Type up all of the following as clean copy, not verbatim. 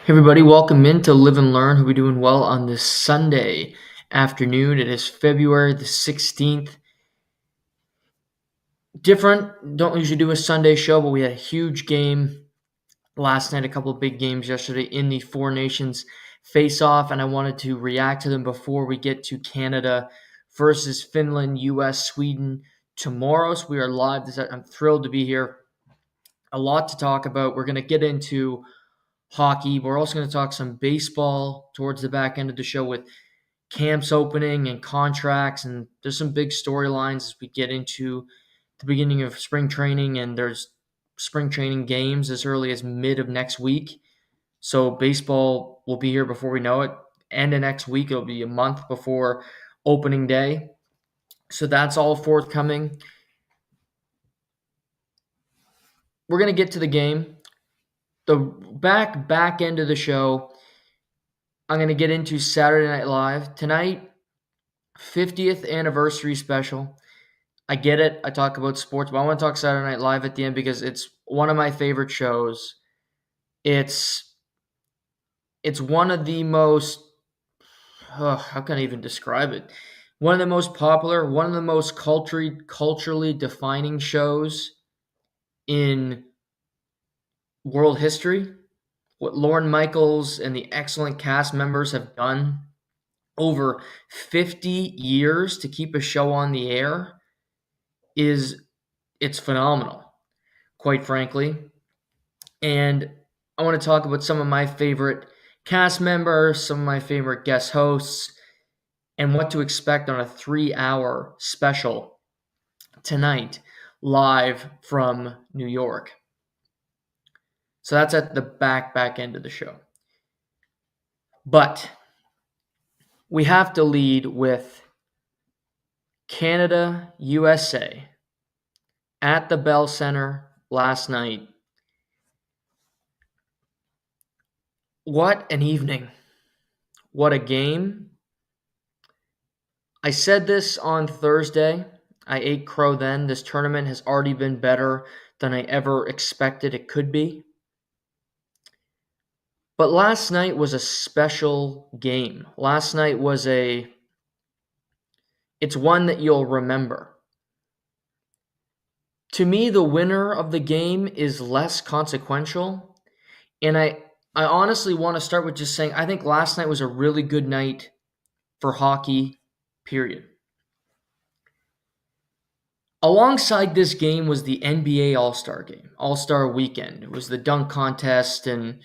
Hey everybody, welcome in to Live and Learn. Who we doing well on this Sunday afternoon. It is February the 16th. Different, don't usually do a Sunday show, but we had a huge game last night, a couple of big games yesterday in the Four Nations face-off, and I wanted to react to them before we get to Canada versus Finland, US, Sweden tomorrow. So we are live. I'm thrilled to be here. A lot to talk about. We're going to get into hockey. We're also going to talk some baseball towards the back end of the show with camps opening and contracts, and there's some big storylines as we get into the beginning of spring training, and there's spring training games as early as mid of next week. So baseball will be here before we know it. End of next week, it'll be a month before opening day. So that's all forthcoming. We're going to get to the game. The back end of the show, I'm going to get into Saturday Night Live. Tonight, 50th anniversary special. I get it. I talk about sports, but I want to talk Saturday Night Live at the end because it's one of my favorite shows. It's one of the most how can I even describe it? One of the most popular, one of the most culturally defining shows in world history. What Lorne Michaels and the excellent cast members have done over 50 years to keep a show on the air it's phenomenal, quite frankly. And I want to talk about some of my favorite cast members, some of my favorite guest hosts, and what to expect on a 3-hour special tonight, live from New York. So that's at the back end of the show. But we have to lead with Canada, USA at the Bell Center last night. What an evening. What a game. I said this on Thursday. I ate crow then. This tournament has already been better than I ever expected it could be. But last night was a special game. Last night was it's one that you'll remember. To me, the winner of the game is less consequential. And I honestly want to start with just saying I think last night was a really good night for hockey, period. Alongside this game was the NBA All-Star Game, All-Star Weekend. It was the dunk contest and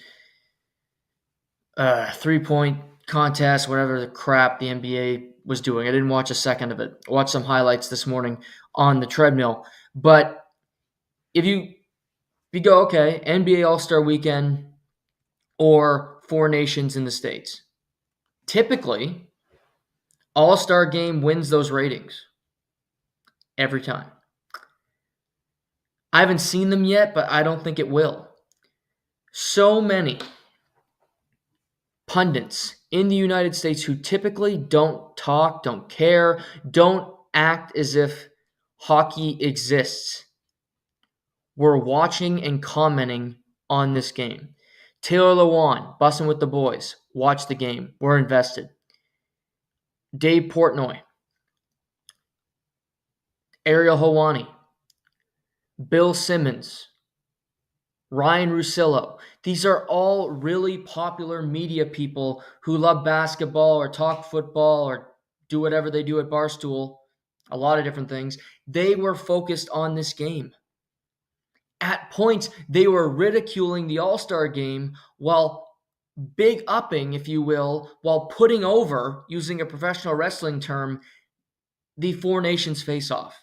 three-point contest, whatever the crap the NBA was doing. I didn't watch a second of it. I watched some highlights this morning on the treadmill. But if you go, okay, NBA All-Star Weekend or Four Nations in the States, typically, All-Star Game wins those ratings every time. I haven't seen them yet, but I don't think it will. So many pundits in the United States who typically don't talk, don't care, don't act as if hockey exists were watching and commenting on this game. Taylor Lewan, Bussin' with the Boys, watch the game. We're invested. Dave Portnoy, Ariel Helwani, Bill Simmons, Ryan Russillo. These are all really popular media people who love basketball or talk football or do whatever they do at Barstool, a lot of different things. They were focused on this game. At points, they were ridiculing the All-Star game while big upping, if you will, while putting over, using a professional wrestling term, the Four Nations face-off.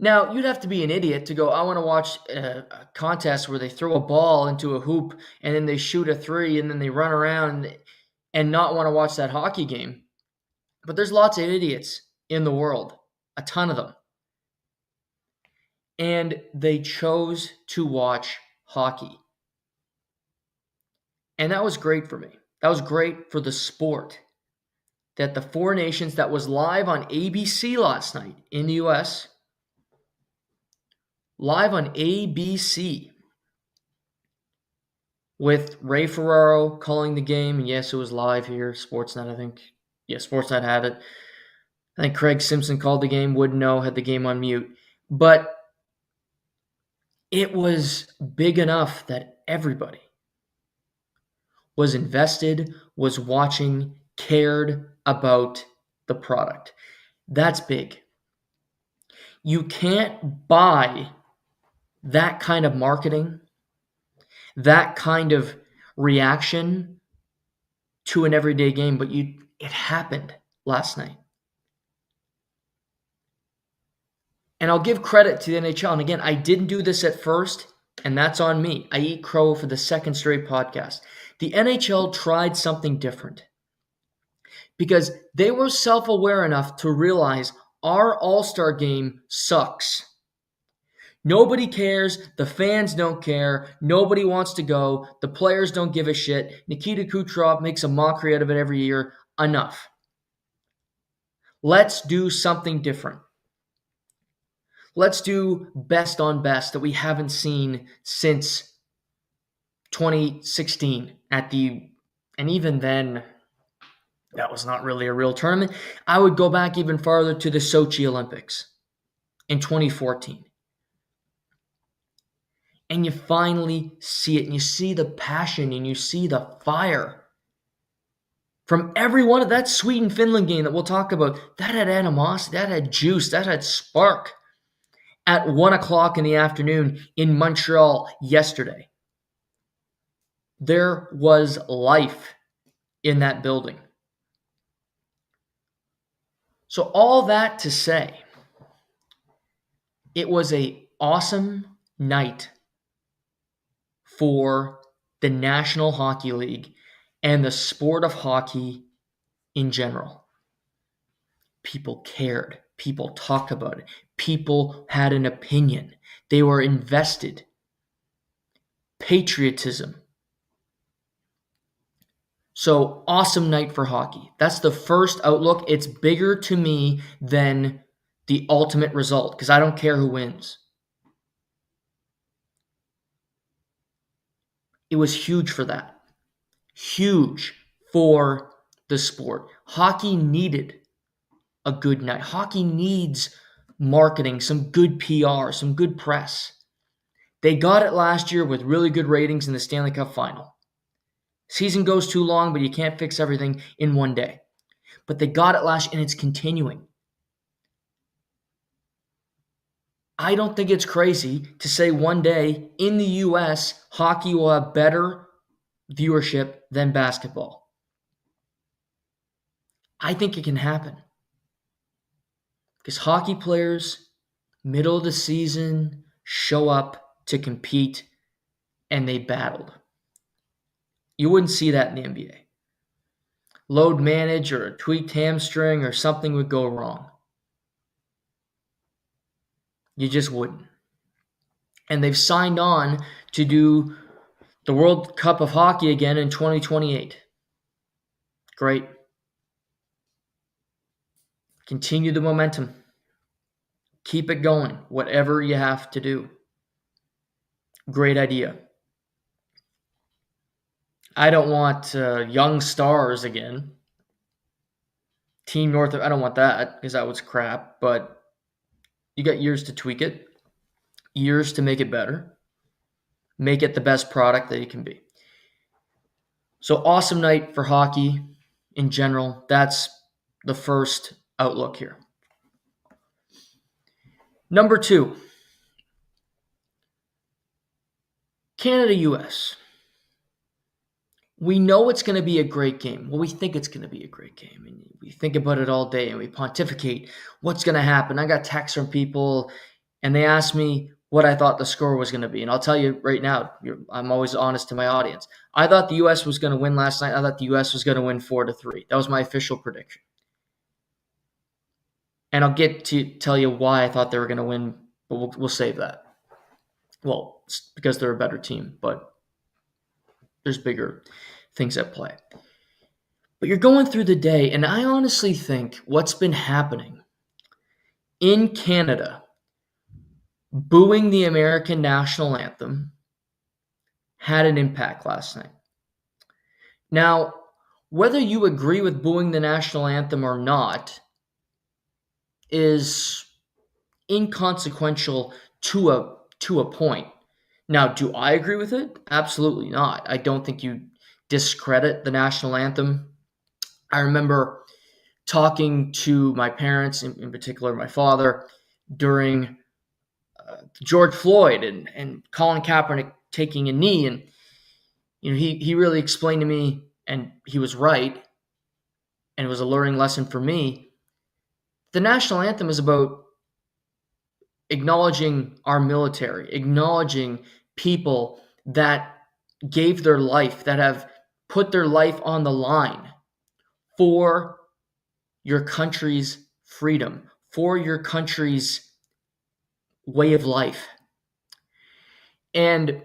Now, you'd have to be an idiot to go, I want to watch a contest where they throw a ball into a hoop and then they shoot a three and then they run around and not want to watch that hockey game. But there's lots of idiots in the world, a ton of them. And they chose to watch hockey. And that was great for me. That was great for the sport. That the Four Nations, that was live on ABC last night in the US, live on ABC, with Ray Ferraro calling the game. And yes, it was live here. Sportsnet, I think. Yeah, Sportsnet had it. I think Craig Simpson called the game. Wouldn't know, had the game on mute. But it was big enough that everybody was invested, was watching, cared about the product. That's big. You can't buy that kind of marketing, that kind of reaction to an everyday game, but it happened last night. And I'll give credit to the NHL. And again, I didn't do this at first, and that's on me. I eat crow for the second straight podcast. The NHL tried something different because they were self-aware enough to realize our All-Star game sucks. Nobody cares. The fans don't care. Nobody wants to go. The players don't give a shit. Nikita Kucherov makes a mockery out of it every year. Enough. Let's do something different. Let's do best on best that we haven't seen since 2016 and even then, that was not really a real tournament. I would go back even farther to the Sochi Olympics in 2014. And you finally see it, and you see the passion, and you see the fire from every one of that Sweden-Finland game that we'll talk about. That had animosity, that had juice, that had spark at 1 o'clock in the afternoon in Montreal yesterday. There was life in that building. So all that to say, it was an awesome night for the National Hockey League and the sport of hockey in general. People cared. People talked about it. People had an opinion. They were invested. Patriotism. So, awesome night for hockey. That's the first outlook. It's bigger to me than the ultimate result because I don't care who wins. It was huge for that. Huge for the sport. Hockey needed a good night. Hockey needs marketing, some good PR, some good press. They got it last year with really good ratings in the Stanley Cup final. Season goes too long, but you can't fix everything in one day. But they got it last year, and it's continuing. I don't think it's crazy to say one day in the U.S., hockey will have better viewership than basketball. I think it can happen. Because hockey players, middle of the season, show up to compete, and they battled. You wouldn't see that in the NBA. Load manage or a tweaked hamstring or something would go wrong. You just wouldn't. And they've signed on to do the World Cup of Hockey again in 2028. Great. Continue the momentum. Keep it going, whatever you have to do. Great idea. I don't want young stars again. Team North, I don't want that because that was crap, but you got years to tweak it, years to make it better, make it the best product that it can be. So awesome night for hockey in general. That's the first outlook here. Number 2, Canada-US. We know it's going to be a great game. Well, we think it's going to be a great game. And we think about it all day and we pontificate what's going to happen. I got texts from people and they asked me what I thought the score was going to be. And I'll tell you right now, I'm always honest to my audience. I thought the U.S. was going to win last night. I thought the U.S. was going to win 4-3. That was my official prediction. And I'll get to tell you why I thought they were going to win, but we'll save that. Well, it's because they're a better team, but there's bigger things at play. But you're going through the day, and I honestly think what's been happening in Canada, booing the American national anthem, had an impact last night. Now, whether you agree with booing the national anthem or not is inconsequential to a point. Now, do I agree with it? Absolutely not. I don't think you discredit the national anthem. I remember talking to my parents, in particular my father, during George Floyd and Colin Kaepernick taking a knee, and he really explained to me, and he was right, and it was a learning lesson for me. The national anthem is about acknowledging our military, acknowledging people that gave their life, that have put their life on the line for your country's freedom, for your country's way of life. And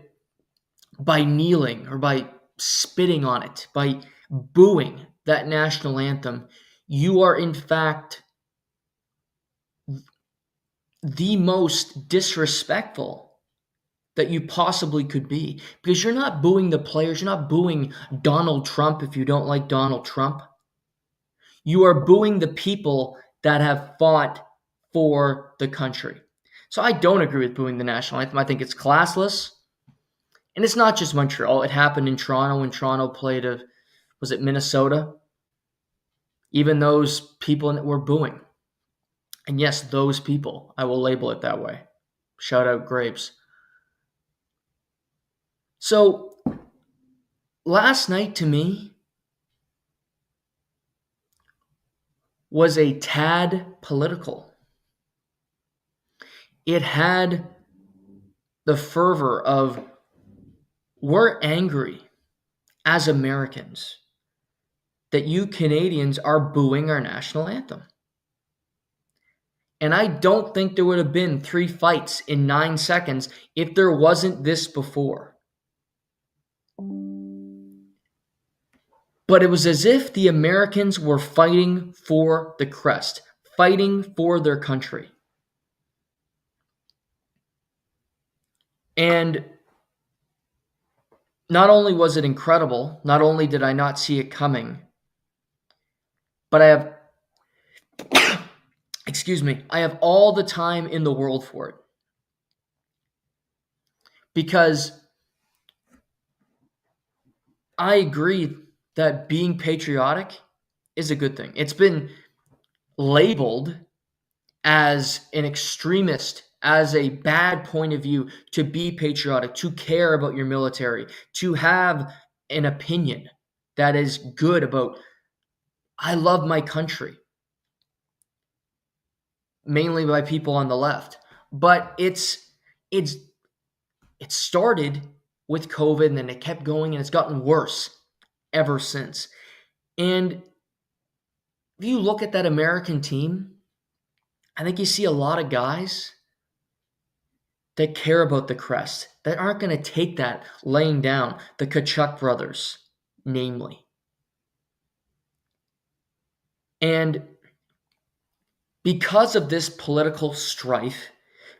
by kneeling or by spitting on it, by booing that national anthem, you are in fact the most disrespectful that you possibly could be, because you're not booing the players, you're not booing Donald Trump if you don't like Donald Trump. You are booing the people that have fought for the country. So I don't agree with booing the national anthem. I think it's classless. And it's not just Montreal. It happened in Toronto when Toronto played was it Minnesota? Even those people were booing. And yes, those people, I will label it that way. Shout out Grapes. So last night to me was a tad political. It had the fervor of, we're angry as Americans that you Canadians are booing our national anthem. And I don't think there would have been 3 fights in 9 seconds if there wasn't this before. But it was as if the Americans were fighting for the crest, fighting for their country. And not only was it incredible, not only did I not see it coming, but I have I have all the time in the world for it. Because I agree that being patriotic is a good thing. It's been labeled as an extremist, as a bad point of view to be patriotic, to care about your military, to have an opinion that is good about, I love my country, mainly by people on the left. But it started with COVID, and then it kept going, and it's gotten worse ever since. And if you look at that American team, I think you see a lot of guys that care about the crest, that aren't going to take that laying down, the Kachuk brothers, namely. And because of this political strife,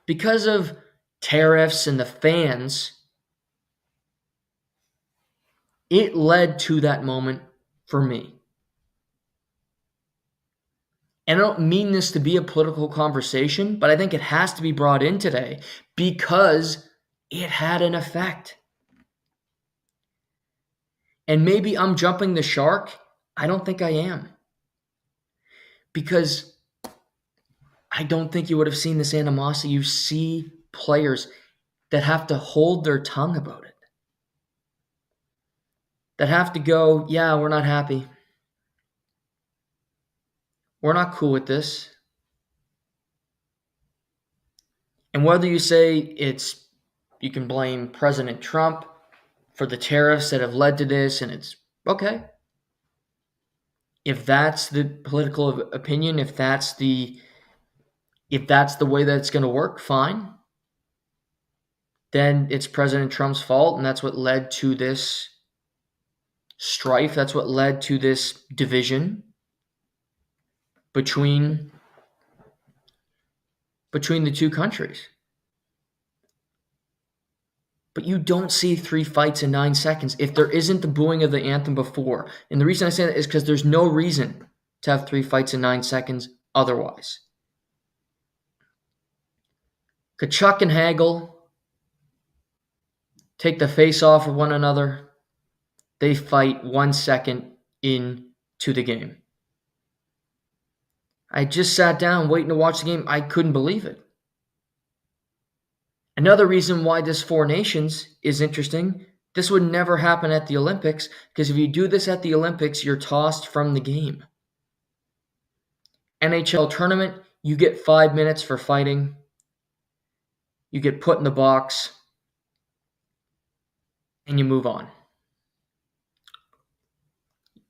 because of tariffs and the fans, it led to that moment for me. And I don't mean this to be a political conversation, but I think it has to be brought in today because it had an effect. And maybe I'm jumping the shark. I don't think I am. Because I don't think you would have seen this animosity. You see players that have to hold their tongue about it. That have to go, yeah, we're not happy. We're not cool with this. And whether you say you can blame President Trump for the tariffs that have led to this, and it's okay. If that's the political opinion, if that's the way that it's going to work, fine. Then it's President Trump's fault, and that's what led to this strife. That's what led to this division between the two countries. But you don't see 3 fights in 9 seconds if there isn't the booing of the anthem before. And the reason I say that is because there's no reason to have 3 fights in 9 seconds otherwise. Kachuk and Hagel take the face off of one another. They fight 1 second into the game. I just sat down waiting to watch the game. I couldn't believe it. Another reason why this Four Nations is interesting, this would never happen at the Olympics, because if you do this at the Olympics, you're tossed from the game. NHL tournament, you get 5 minutes for fighting. You get put in the box, and you move on.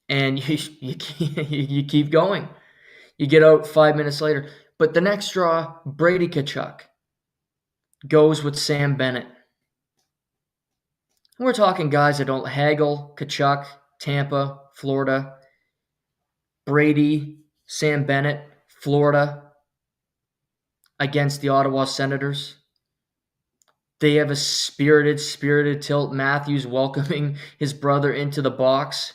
And you keep going. You get out 5 minutes later. But the next draw, Brady Tkachuk goes with Sam Bennett. And we're talking guys that don't Hagel, Tkachuk, Tampa, Florida, Brady, Sam Bennett, Florida, against the Ottawa Senators. They have a spirited tilt. Matthews welcoming his brother into the box.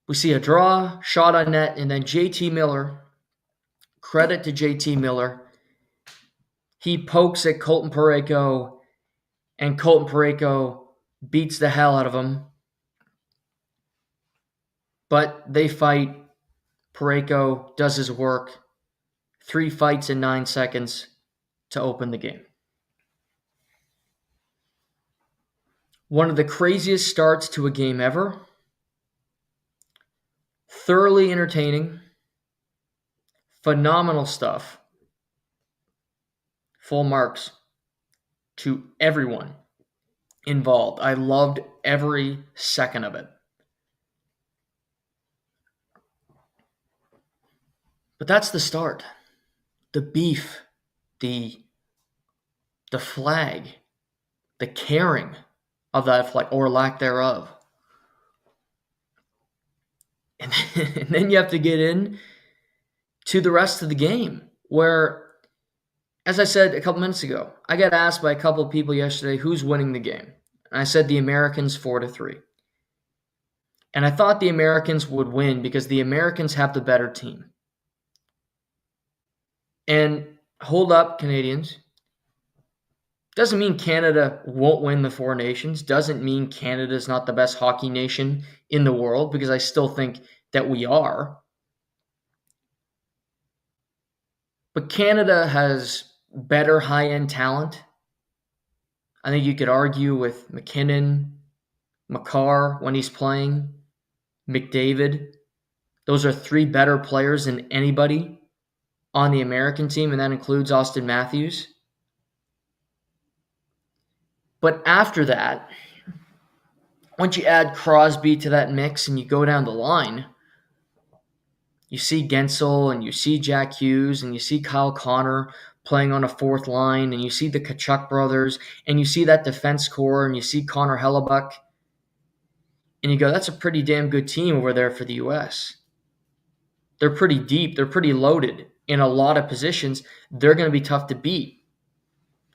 We see a draw, shot on net, and then JT Miller, credit to JT Miller, he pokes at Colton Parayko, and Colton Parayko beats the hell out of him. But they fight. Parayko does his work. 3 fights in 9 seconds to open the game. One of the craziest starts to a game ever. Thoroughly entertaining. Phenomenal stuff. Full marks to everyone involved. I loved every second of it. But that's the start. The beef, the flag, the caring of that flag, or lack thereof. And then you have to get in to the rest of the game, where, as I said a couple minutes ago, I got asked by a couple of people yesterday, who's winning the game? And I said the Americans 4-3. And I thought the Americans would win because the Americans have the better team. And hold up, Canadians. Doesn't mean Canada won't win the Four Nations. Doesn't mean Canada's not the best hockey nation in the world, because I still think that we are. But Canada has better high-end talent. I think you could argue with McKinnon, Makar when he's playing, McDavid. Those are 3 better players than anybody on the American team, and that includes Austin Matthews. But after that, once you add Crosby to that mix and you go down the line, you see Gensel and you see Jack Hughes and you see Kyle Connor playing on a 4th line, and you see the Tkachuk brothers, and you see that defense core, and you see Connor Hellebuck, and you go, that's a pretty damn good team over there for the U.S. They're pretty deep. They're pretty loaded in a lot of positions. They're going to be tough to beat.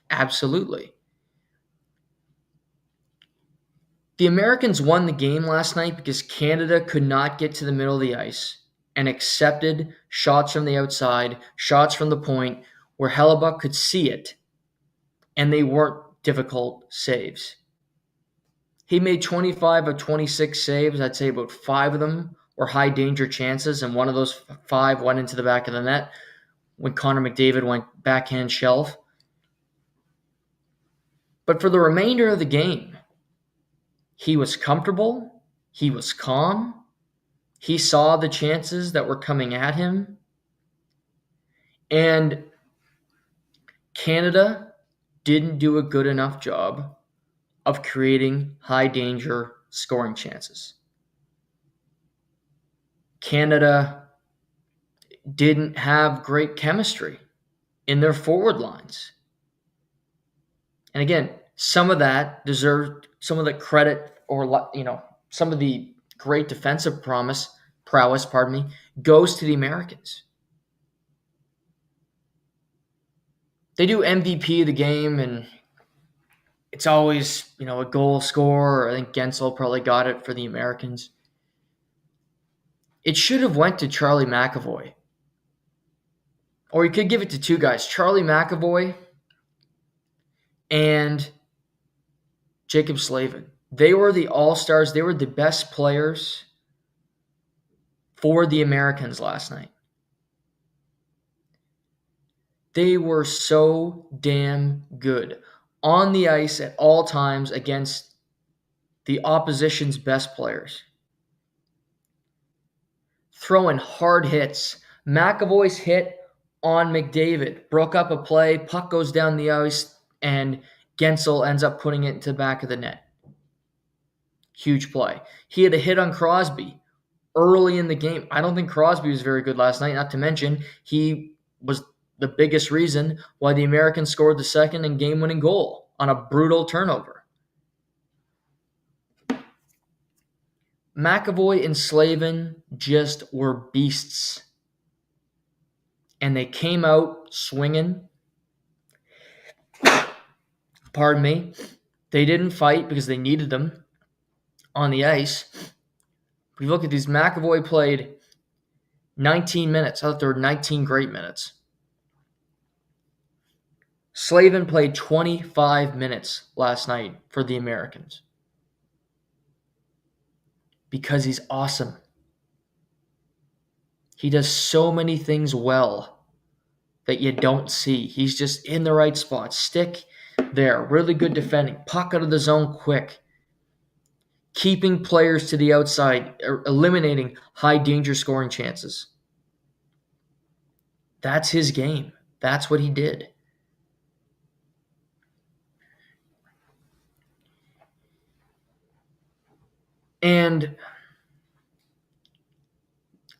Absolutely. The Americans won the game last night because Canada could not get to the middle of the ice and accepted shots from the outside, shots from the point where Hellebuck could see it, and they weren't difficult saves. He made 25 of 26 saves. I'd say about 5 of them were high danger chances, and one of those 5 went into the back of the net when Connor McDavid went backhand shelf. But for the remainder of the game, he was comfortable. He was calm. He saw the chances that were coming at him. And Canada didn't do a good enough job of creating high-danger scoring chances. Canada didn't have great chemistry in their forward lines. And again, some of that deserved some of the credit, or some of the great defensive prowess, goes to the Americans. they do MVP of the game, and it's always, a goal scorer. I think Gensel probably got it for the Americans. It should have went to Charlie McAvoy. Or you could give it to two guys, Charlie McAvoy and Jacob Slavin. They were the all-stars. They were the best players for the Americans last night. They were so damn good on the ice at all times against the opposition's best players. Throwing hard hits. McAvoy's hit on McDavid broke up a play, puck goes down the ice, and Gensel ends up putting it into the back of the net. Huge play. He had a hit on Crosby early in the game. I don't think Crosby was very good last night, not to mention he was the biggest reason why the Americans scored the second and game-winning goal on a brutal turnover. McAvoy and Slavin just were beasts. And they came out swinging. Pardon me. They didn't fight because they needed them on the ice. If you look at these, McAvoy played 19 minutes. I thought there were 19 great minutes. Slavin played 25 minutes last night for the Americans. Because he's awesome. He does so many things well that you don't see. He's just in the right spot. Stick there. Really good defending. Puck out of the zone quick. Keeping players to the outside. Eliminating high danger scoring chances. That's his game. That's what he did. And,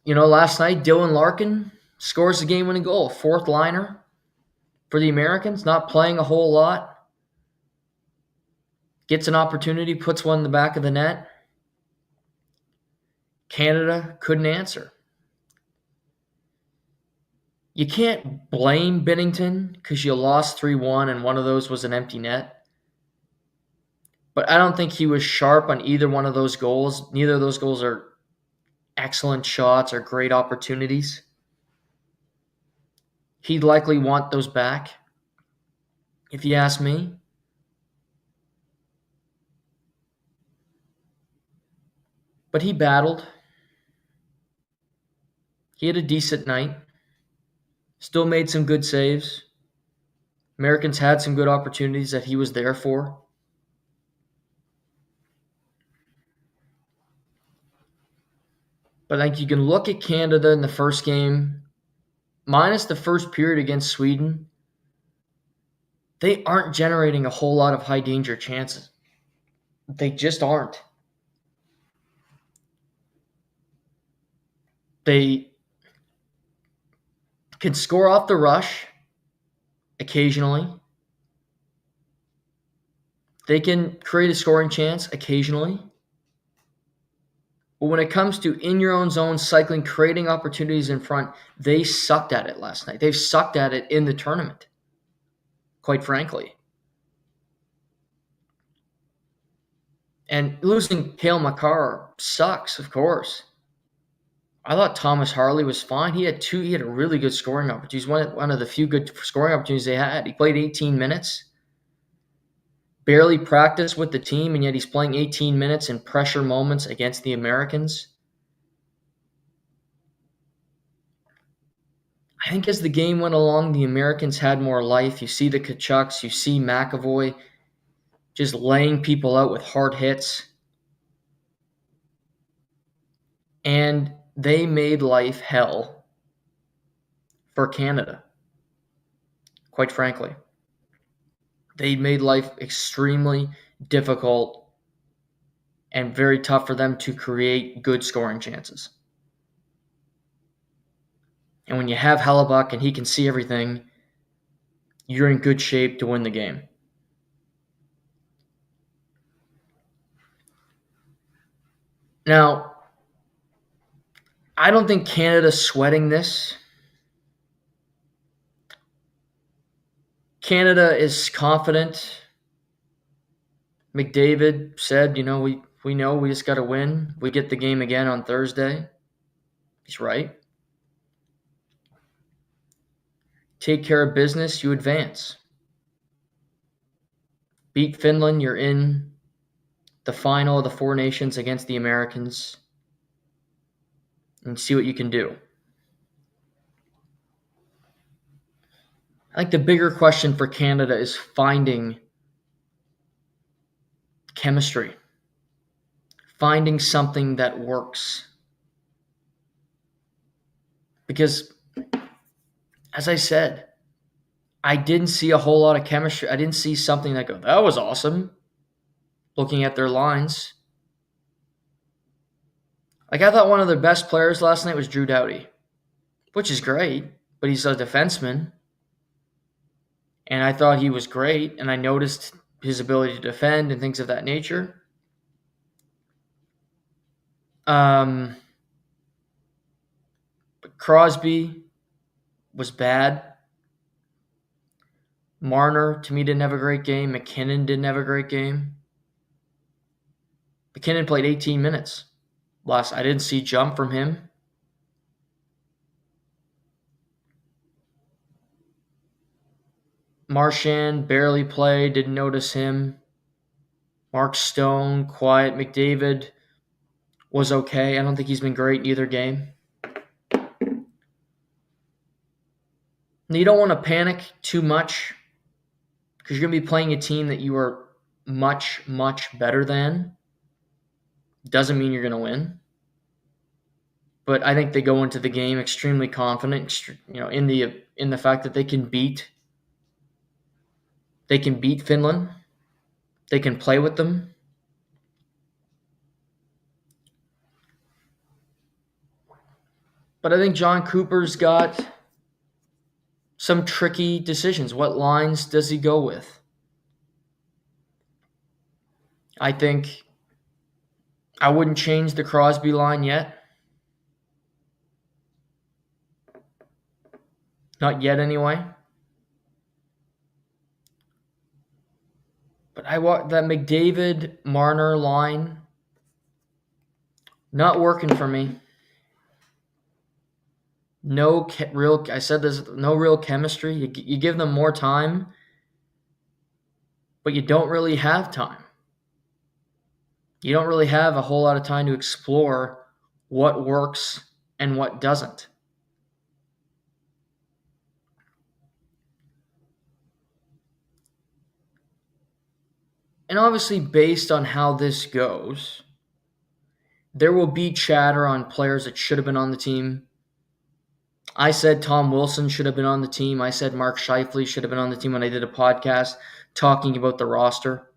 last night, Dylan Larkin scores the game-winning goal. Fourth liner for the Americans, not playing a whole lot. Gets an opportunity, puts one in the back of the net. Canada couldn't answer. You can't blame Binnington because you lost 3-1 and one of those was an empty net. But I don't think he was sharp on either one of those goals. Neither of those goals are excellent shots or great opportunities. He'd likely want those back, if you ask me. But he battled. He had a decent night. Still made some good saves. Americans had some good opportunities that he was there for. But I think you can look at Canada in the first game, minus the first period against Sweden. They aren't generating a whole lot of high danger chances. They just aren't. They can score off the rush occasionally. They can create a scoring chance occasionally. But when it comes to in your own zone, cycling, creating opportunities in front, they sucked at it last night. They've sucked at it in the tournament, quite frankly. And losing Cale Makar sucks, of course. I thought Thomas Harley was fine. He had a really good scoring opportunities. One of the few good scoring opportunities they had. He played 18 minutes. Barely practiced with the team, and yet he's playing 18 minutes in pressure moments against the Americans. I think as the game went along, the Americans had more life. You see the Kachucks, you see McAvoy just laying people out with hard hits. And they made life hell for Canada, quite frankly. They made life extremely difficult and very tough for them to create good scoring chances. And when you have Hellebuck and he can see everything, you're in good shape to win the game. Now, I don't think Canada's sweating this. Canada is confident. McDavid said, we know we just got to win. We get the game again on Thursday. He's right. Take care of business, you advance. Beat Finland, you're in the final of the Four Nations against the Americans, and see what you can do. I think the bigger question for Canada is finding chemistry, finding something that works. Because, as I said, I didn't see a whole lot of chemistry. I didn't see something that that was awesome, looking at their lines. Like, I thought one of their best players last night was Drew Doughty, which is great, but he's a defenseman. And I thought he was great, and I noticed his ability to defend and things of that nature. But Crosby was bad. Marner, to me, didn't have a great game. McKinnon didn't have a great game. McKinnon played 18 minutes. I didn't see jump from him. Marchand barely played, didn't notice him. Mark Stone, quiet. McDavid was okay. I don't think he's been great in either game. You don't want to panic too much because you're going to be playing a team that you are much, much better than. Doesn't mean you're going to win. But I think they go into the game extremely confident, in the fact that they can beat Finland. They can play with them. But I think John Cooper's got some tricky decisions. What lines does he go with? I think I wouldn't change the Crosby line yet. Not yet, anyway. But I want that McDavid-Marner line not working for me. No real chemistry. You give them more time, but you don't really have time. You don't really have a whole lot of time to explore what works and what doesn't. And obviously, based on how this goes, there will be chatter on players that should have been on the team. I said Tom Wilson should have been on the team. I said Mark Scheifele should have been on the team when I did a podcast talking about the roster.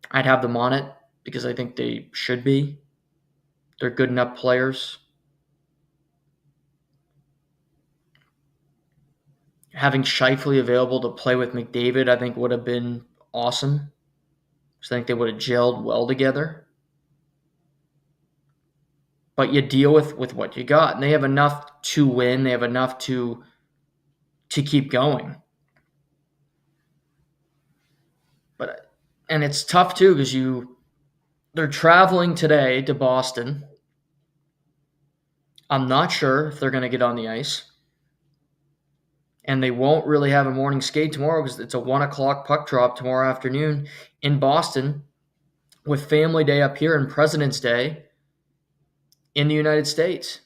I'd have them on it because I think they should be. They're good enough players. Having Scheifele available to play with McDavid, I think, would have been awesome. I think they would have gelled well together. But you deal with what you got. And they have enough to win. They have enough to keep going. And it's tough, too, because they're traveling today to Boston. I'm not sure if they're going to get on the ice. And they won't really have a morning skate tomorrow because it's a 1 o'clock puck drop tomorrow afternoon in Boston with Family Day up here and President's Day in the United States.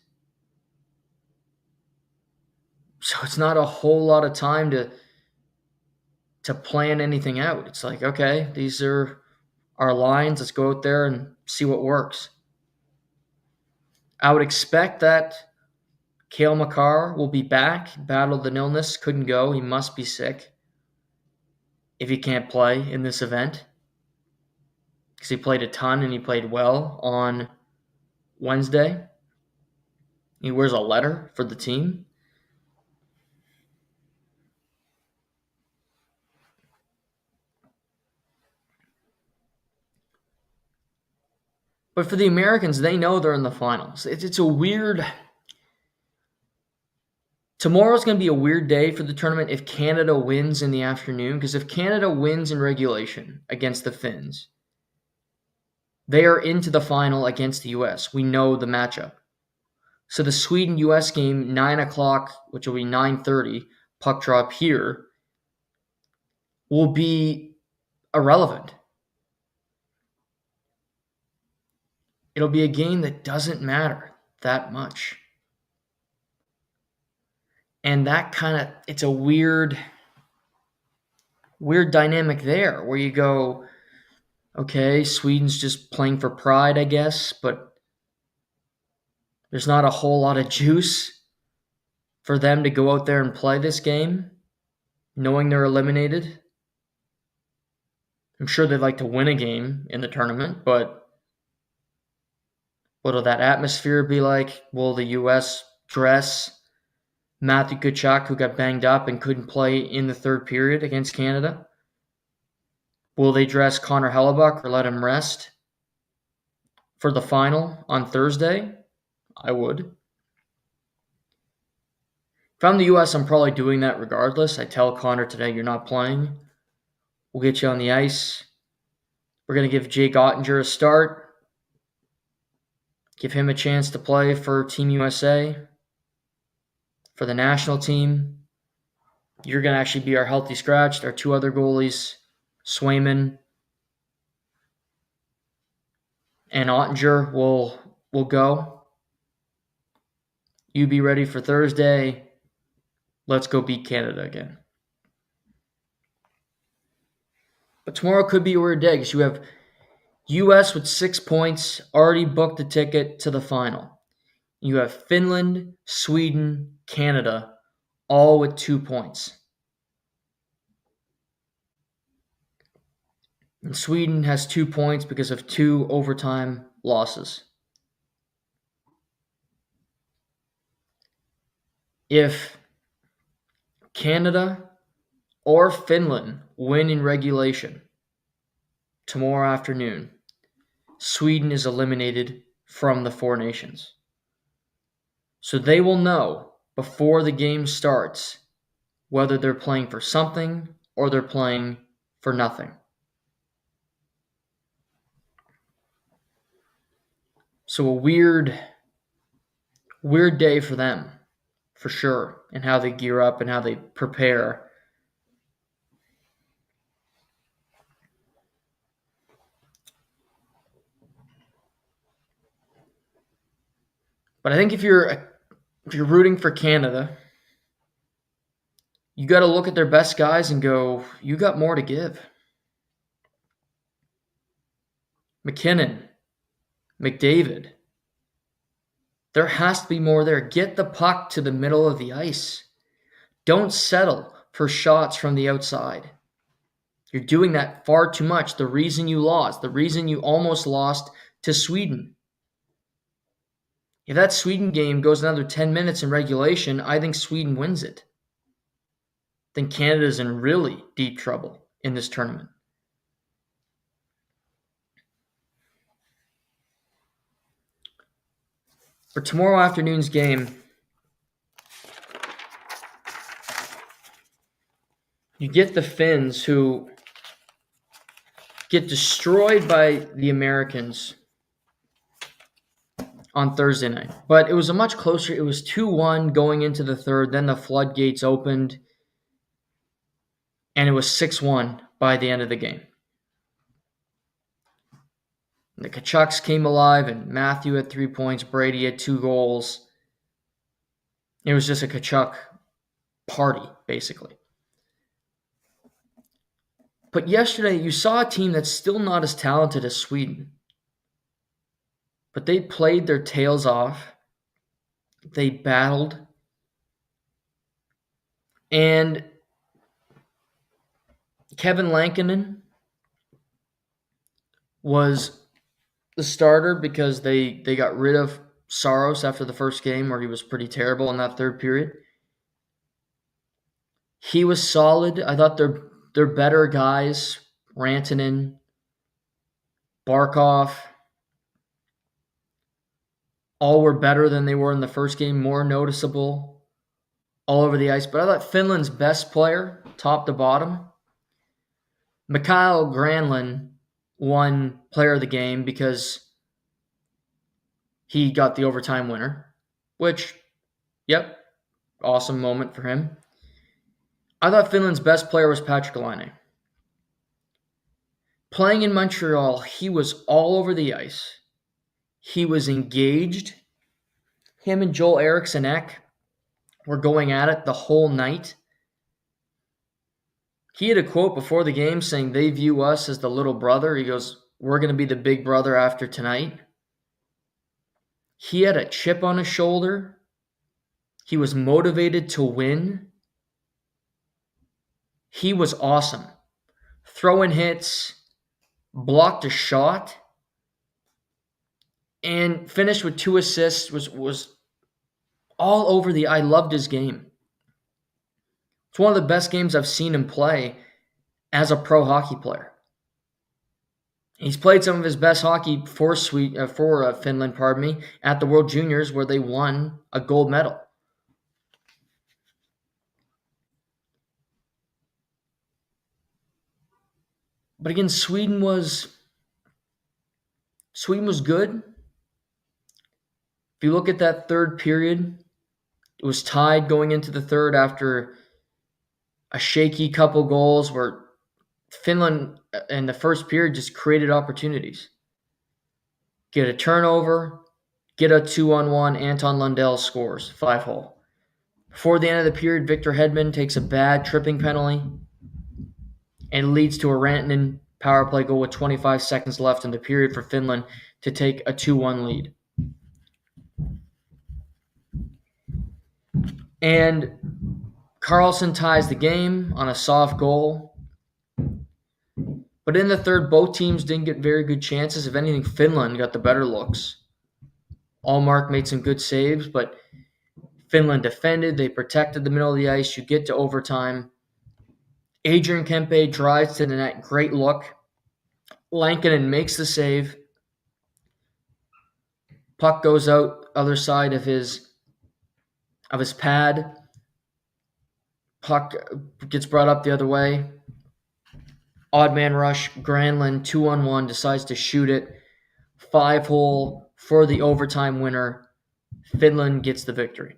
So it's not a whole lot of time to plan anything out. It's like, okay, these are our lines. Let's go out there and see what works. I would expect that Cale Makar will be back, battled an illness, couldn't go. He must be sick if he can't play in this event because he played a ton and he played well on Wednesday. He wears a letter for the team. But for the Americans, they know they're in the finals. It's Tomorrow's going to be a weird day for the tournament if Canada wins in the afternoon, because if Canada wins in regulation against the Finns, they are into the final against the U.S. We know the matchup. So the Sweden-U.S. game, 9 o'clock, which will be 9:30, puck drop here, will be irrelevant. It'll be a game that doesn't matter that much. And that it's a weird dynamic there where you go, okay, Sweden's just playing for pride, I guess, but there's not a whole lot of juice for them to go out there and play this game, knowing they're eliminated. I'm sure they'd like to win a game in the tournament, but what'll that atmosphere be like? Will the U.S. dress Matthew Tkachuk, who got banged up and couldn't play in the third period against Canada? Will they dress Connor Hellebuck or let him rest for the final on Thursday? I would. If I'm the U.S., I'm probably doing that regardless. I tell Connor today, you're not playing. We'll get you on the ice. We're going to give Jake Ottinger a start. Give him a chance to play for Team USA, for the national team. You're going to actually be our healthy scratch. Our two other goalies, Swayman and Ottinger, will go. You be ready for Thursday. Let's go beat Canada again. But tomorrow could be a weird day because you have U.S. with 6 points, already booked a ticket to the final. You have Finland, Sweden, Canada, all with 2 points. And Sweden has 2 points because of 2 overtime losses. If Canada or Finland win in regulation tomorrow afternoon, Sweden is eliminated from the Four Nations. So they will know before the game starts whether they're playing for something or they're playing for nothing. So a weird day for them, for sure, and how they gear up and how they prepare. But I think if you're rooting for Canada, you got to look at their best guys and go, you got more to give. McKinnon, McDavid. There has to be more there. Get the puck to the middle of the ice. Don't settle for shots from the outside. You're doing that far too much. The reason you lost, the reason you almost lost to Sweden. If that Sweden game goes another 10 minutes in regulation, I think Sweden wins it. Then Canada's in really deep trouble in this tournament. For tomorrow afternoon's game, you get the Finns, who get destroyed by the Americans on Thursday night. But it was a much closer. It was 2-1 going into the third. Then the floodgates opened, and it was 6-1 by the end of the game. The Tkachuks came alive, and Matthew had 3 points. Brady had 2 goals. It was just a Tkachuk party, basically. But yesterday, you saw a team that's still not as talented as Sweden. But they played their tails off. They battled. And Kevin Lankinen was the starter because they got rid of Saros after the first game, where he was pretty terrible in that third period. He was solid. I thought they're better guys. Rantanen, Barkov, all were better than they were in the first game, more noticeable. all over the ice. But I thought Finland's best player, top to bottom, Mikael Granlund, won player of the game because he got the overtime winner, which, yep, awesome moment for him. I thought Finland's best player was Patrick Laine. Playing in Montreal, he was all over the ice. He was engaged. Him and Joel Eriksson Ek were going at it the whole night. He had a quote before the game saying they view us as the little brother. He goes, "We're going to be the big brother after tonight." He had a chip on his shoulder. He was motivated to win. He was awesome. Throwing hits, blocked a shot, and finished with 2 assists. Was all over the. I loved his game. It's one of the best games I've seen him play as a pro hockey player. He's played some of his best hockey for Finland, at the World Juniors where they won a gold medal. But again, Sweden was good. If you look at that third period, it was tied going into the third after a shaky couple goals where Finland in the first period just created opportunities. Get a turnover, get a 2-on-1, Anton Lundell scores, 5-hole. Before the end of the period, Victor Hedman takes a bad tripping penalty and leads to a Rantanen power play goal with 25 seconds left in the period for Finland to take a 2-1 lead. And Carlson ties the game on a soft goal. But in the third, both teams didn't get very good chances. If anything, Finland got the better looks. Allmark made some good saves, but Finland defended. They protected the middle of the ice. You get to overtime. Adrian Kempe drives to the net. Great look. Lankinen makes the save. Puck goes out other side of his pad. Puck gets brought up the other way. Odd man rush. Granlund 2-on-1 decides to shoot it. 5-hole for the overtime winner. Finland gets the victory.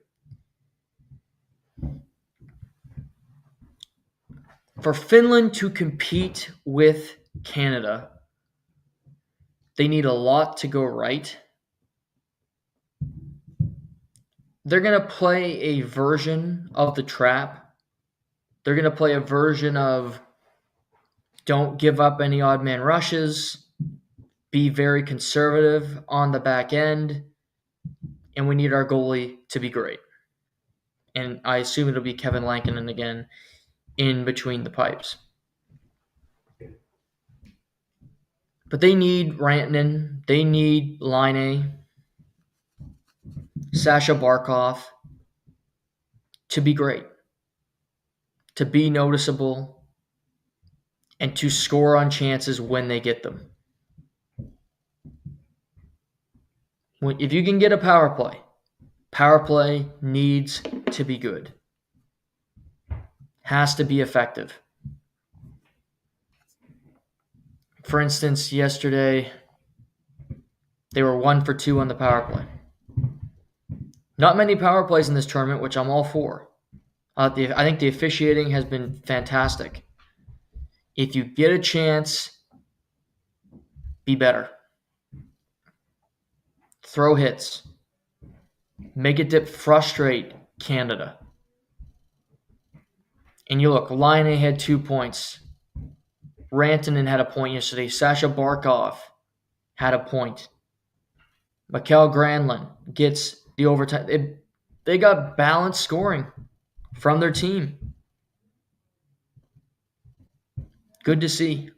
For Finland to compete with Canada, they need a lot to go right. They're going to play a version of the trap. They're going to play a version of don't give up any odd man rushes, be very conservative on the back end, and we need our goalie to be great. And I assume it'll be Kevin Lankinen again in between the pipes. But they need Rantanen, they need Laine, Sasha Barkov to be great, to be noticeable, and to score on chances when they get them. If you can get a power play needs to be good. Has to be effective. For instance, yesterday, they were 1 for 2 on the power play. Not many power plays in this tournament, which I'm all for. I think the officiating has been fantastic. If you get a chance, be better. Throw hits. Make it dip, frustrate Canada. And you look, Laine had 2 points. Rantanen had a point yesterday. Sasha Barkov had a point. Mikael Granlund gets the overtime. They got balanced scoring from their team. Good to see.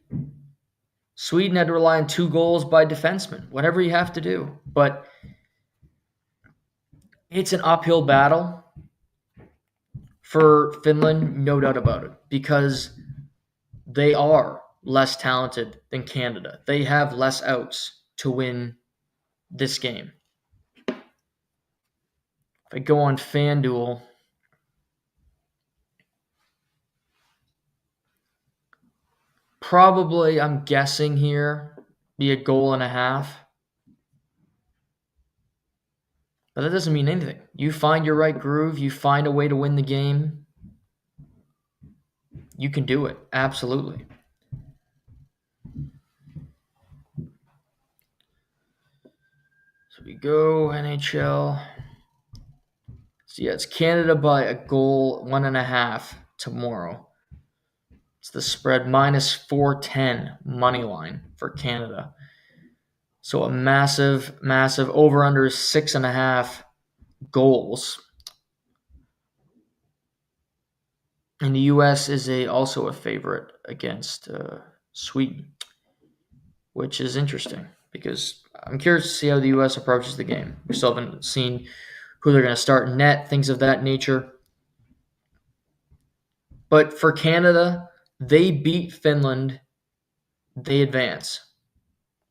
Sweden had to rely on 2 goals by defensemen, whatever you have to do. But it's an uphill battle for Finland, no doubt about it, because they are less talented than Canada. They have less outs to win this game. If I go on FanDuel, probably, I'm guessing here, be a goal and a half. But that doesn't mean anything. You find your right groove, you find a way to win the game, you can do it. Absolutely. So we go NHL. So yeah, it's Canada by a goal, 1.5 tomorrow. It's the spread minus 410 money line for Canada. So a massive over under 6.5 goals. And the U.S. is also a favorite against Sweden, which is interesting because I'm curious to see how the U.S. approaches the game. We still haven't seen who they're going to start in net, things of that nature. But for Canada, they beat Finland, they advance.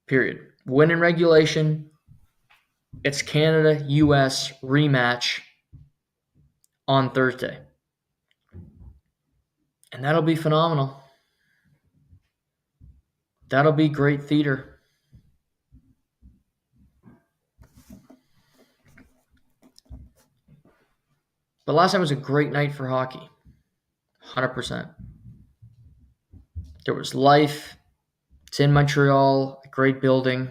Period. Win in regulation. It's Canada-U.S. rematch on Thursday. And that'll be phenomenal. That'll be great theater. But last night was a great night for hockey. 100%. There was life. It's in Montreal, a great building.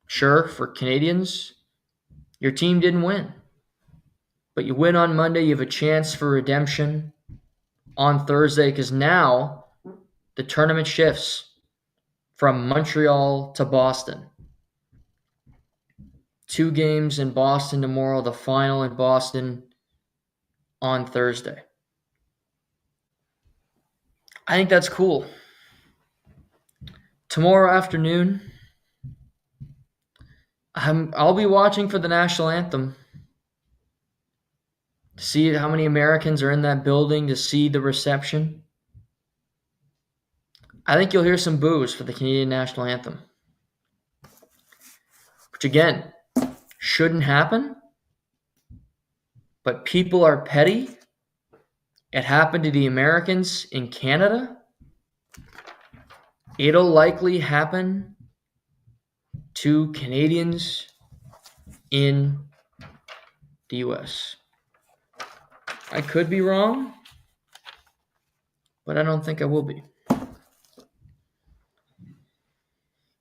Sure, for Canadians, your team didn't win. But you win on Monday, you have a chance for redemption on Thursday because now the tournament shifts from Montreal to Boston. 2 games in Boston tomorrow, the final in Boston on Thursday. I think that's cool. Tomorrow afternoon, I'll be watching for the national anthem. To see how many Americans are in that building, to see the reception. I think you'll hear some boos for the Canadian national anthem. Which again, shouldn't happen. But people are petty. It happened to the Americans in Canada. It'll likely happen to Canadians in the U.S. I could be wrong, but I don't think I will be.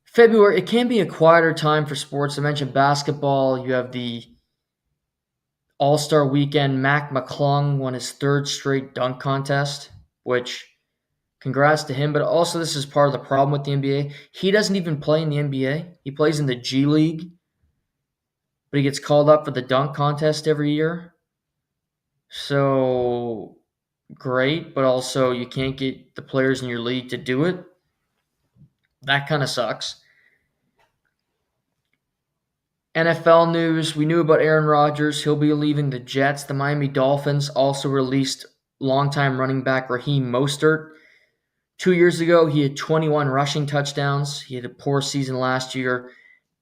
February, it can be a quieter time for sports. I mentioned basketball. You have the All-Star Weekend. Mac McClung won his 3rd straight dunk contest, which congrats to him. But also this is part of the problem with the NBA. He doesn't even play in the NBA. He plays in the G League, but he gets called up for the dunk contest every year. So great, but also you can't get the players in your league to do it. That kind of sucks. NFL news, we knew about Aaron Rodgers. He'll be leaving the Jets. The Miami Dolphins also released longtime running back Raheem Mostert. 2 years ago, he had 21 rushing touchdowns. He had a poor season last year,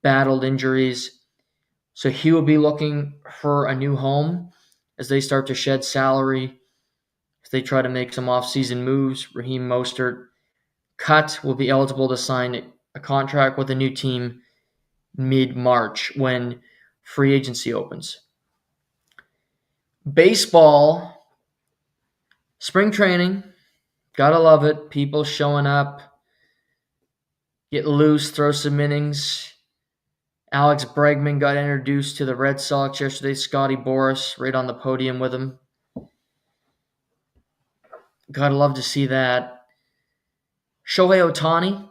battled injuries. So he will be looking for a new home as they start to shed salary, as they try to make some offseason moves. Raheem Mostert will be eligible to sign a contract with a new team mid-March when free agency opens. Baseball, spring training, gotta love it. People showing up, get loose, throw some innings. Alex Bregman got introduced to the Red Sox yesterday. Scotty Boras right on the podium with him. Gotta love to see that. Shohei Ohtani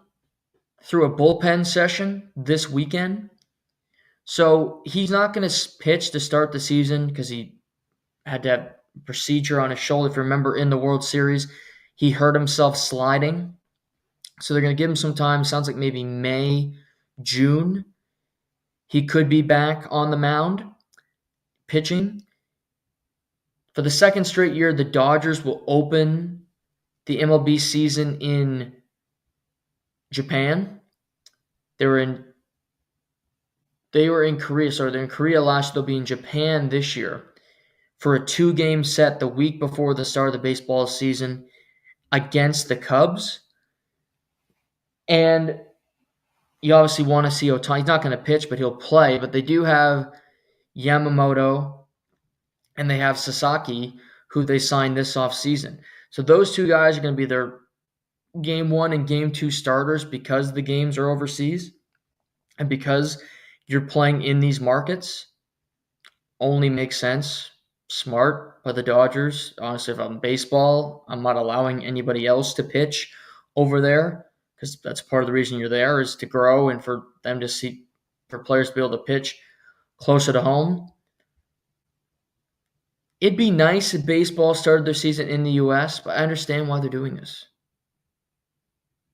threw a bullpen session this weekend. So he's not going to pitch to start the season because he had to have procedure on his shoulder. If you remember in the World Series, he hurt himself sliding. So they're going to give him some time. Sounds like maybe May, June. He could be back on the mound pitching. For the 2nd straight year, the Dodgers will open the MLB season in Japan. They were in Korea. So they're in Korea last year. They'll be in Japan this year for a 2-game set the week before the start of the baseball season. against the Cubs. And you obviously want to see Ohtani. He's not going to pitch, but he'll play. But they do have Yamamoto and they have Sasaki, who they signed this offseason. So those two guys are going to be their game one and game two starters because the games are overseas and because you're playing in these markets. Only makes sense. Smart by the Dodgers. Honestly, if I'm baseball, I'm not allowing anybody else to pitch over there because that's part of the reason you're there is to grow and for them to see, for players to be able to pitch closer to home. It'd be nice if baseball started their season in the U.S., but I understand why they're doing this.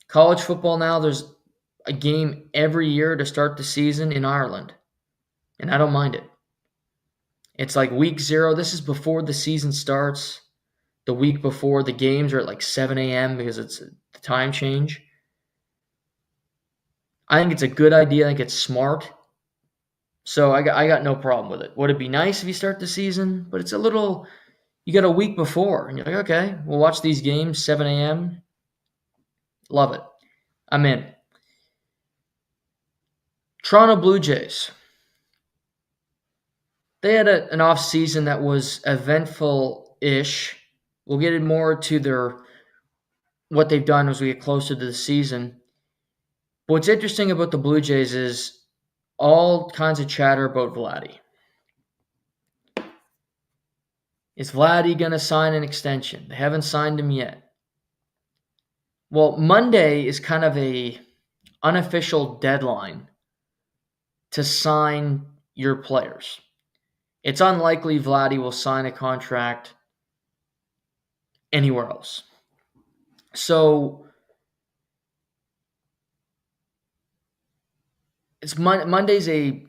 College football now, there's a game every year to start the season in Ireland, and I don't mind it. It's like week 0. This is before the season starts. The week before the games are at like 7 a.m. because it's the time change. I think it's a good idea. I think it's smart. So I got no problem with it. Would it be nice if you start the season? But it's a little, you got a week before. And you're like, okay, we'll watch these games, 7 a.m. Love it. I'm in. Toronto Blue Jays. They had an off season that was eventful-ish. We'll get in more to what they've done as we get closer to the season. But what's interesting about the Blue Jays is all kinds of chatter about Vladdy. Is Vladdy going to sign an extension? They haven't signed him yet. Well, Monday is kind of a unofficial deadline to sign your players. It's unlikely Vladdy will sign a contract anywhere else. So it's Monday's a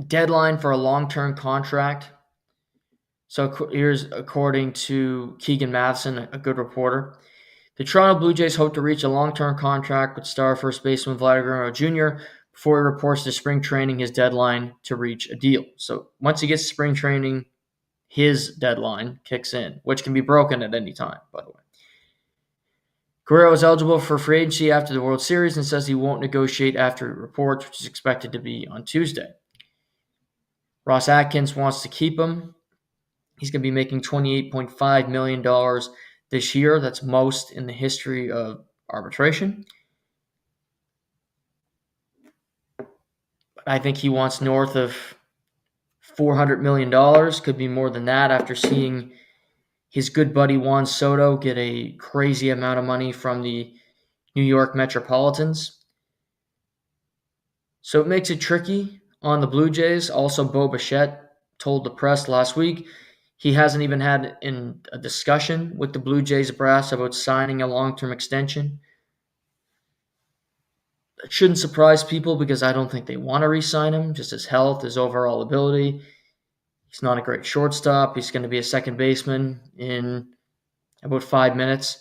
deadline for a long-term contract. So here's according to Keegan Matheson, a good reporter. The Toronto Blue Jays hope to reach a long-term contract with star first baseman Vladimir Guerrero Jr. before he reports to spring training his deadline to reach a deal. So once he gets to spring training, his deadline kicks in, which can be broken at any time, by the way. Guerrero is eligible for free agency after the World Series and says he won't negotiate after it reports, which is expected to be on Tuesday. Ross Atkins wants to keep him. He's going to be making $28.5 million this year. That's most in the history of arbitration. I think he wants north of $400 million. Could be more than that after seeing his good buddy Juan Soto get a crazy amount of money from the New York Metropolitans. So it makes it tricky on the Blue Jays. Also, Bo Bichette told the press last week he hasn't even had a discussion with the Blue Jays brass about signing a long-term extension. It shouldn't surprise people because I don't think they want to re-sign him, just his health, his overall ability. He's not a great shortstop. He's going to be a second baseman in about 5 minutes.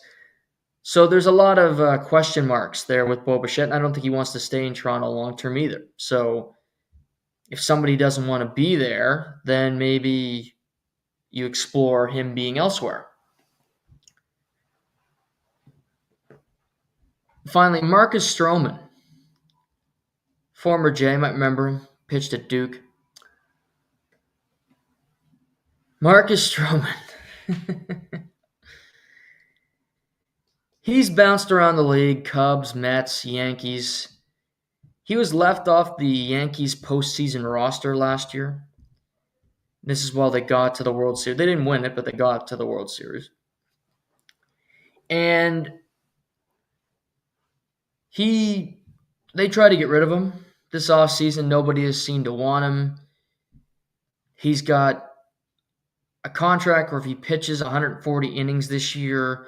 So there's a lot of question marks there with Bo Bichette, and I don't think he wants to stay in Toronto long-term either. So if somebody doesn't want to be there, then maybe you explore him being elsewhere. Finally, Marcus Stroman. Former Jay, might remember him, pitched at Duke. Marcus Stroman. He's bounced around the league, Cubs, Mets, Yankees. He was left off the Yankees postseason roster last year. This is while they got to the World Series. They didn't win it, but they got to the World Series. And they tried to get rid of him this offseason. Nobody has seemed to want him. He's got a contract where if he pitches 140 innings this year,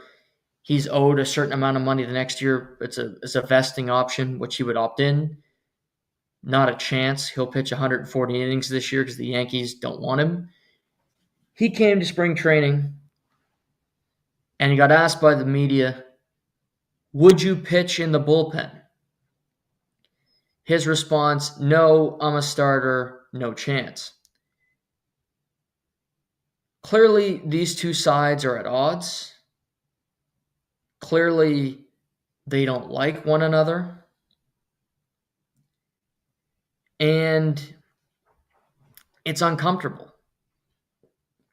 he's owed a certain amount of money the next year. It's a vesting option, which he would opt in. Not a chance he'll pitch 140 innings this year because the Yankees don't want him. He came to spring training and he got asked by the media, would you pitch in the bullpen? His response, no, I'm a starter, no chance. Clearly, these two sides are at odds. Clearly, they don't like one another. And it's uncomfortable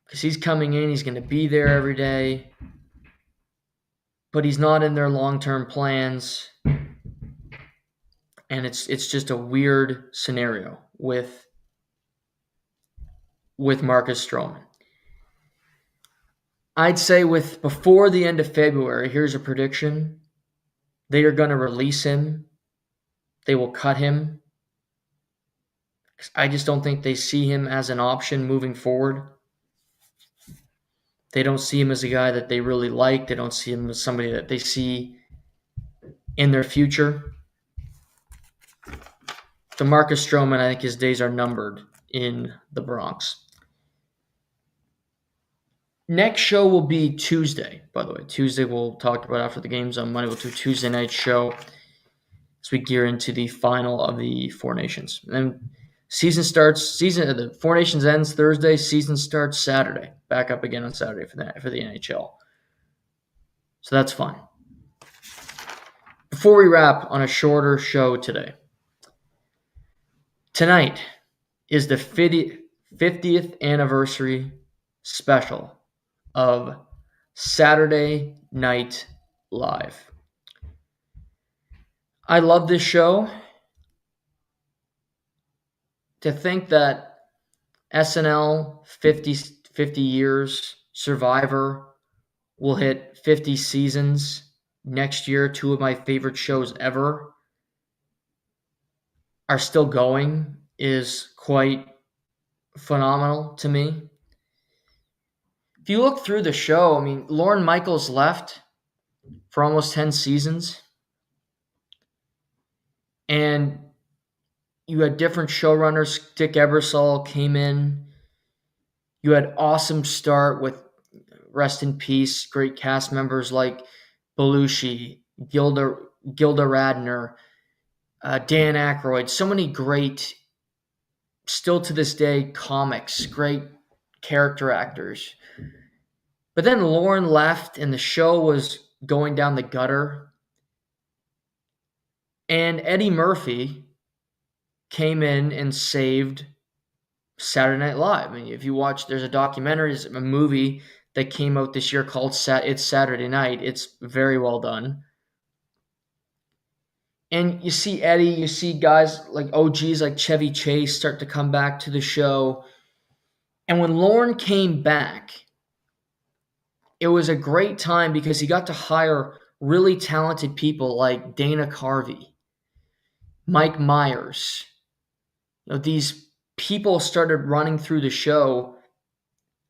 because he's coming in, he's going to be there every day, but he's not in their long-term plans. And it's just a weird scenario with Marcus Stroman. I'd say with before the end of February, here's a prediction. They are going to release him. They will cut him. I just don't think they see him as an option moving forward. They don't see him as a guy that they really like. They don't see him as somebody that they see in their future. DeMarcus Stroman, I think his days are numbered in the Bronx. Next show will be Tuesday, by the way. Tuesday we'll talk about after the games. On Monday we'll do Tuesday night show as we gear into the final of the Four Nations. And then the Four Nations ends Thursday, season starts Saturday. Back up again on Saturday for the NHL. So that's fun. Before we wrap on a shorter show today, tonight is the 50th anniversary special of Saturday Night Live. I love this show. To think that SNL 50 years, Survivor will hit 50 seasons next year, two of my favorite shows ever, are still going is quite phenomenal to me. If you look through the show, I mean, Lorne Michaels left for almost 10 seasons. And you had different showrunners. Dick Ebersol came in. You had awesome start with, rest in peace, great cast members like Belushi, Gilda Radner, Dan Aykroyd. So many great, still to this day, comics, great character actors. But then Lorne left and the show was going down the gutter. And Eddie Murphy came in and saved Saturday Night Live. I mean, if you watch, there's a documentary, there's a movie that came out this year called It's Saturday Night. It's very well done. And you see Eddie, you see guys like OGs like Chevy Chase start to come back to the show. And when Lorne came back, it was a great time because he got to hire really talented people like Dana Carvey, Mike Myers. These people started running through the show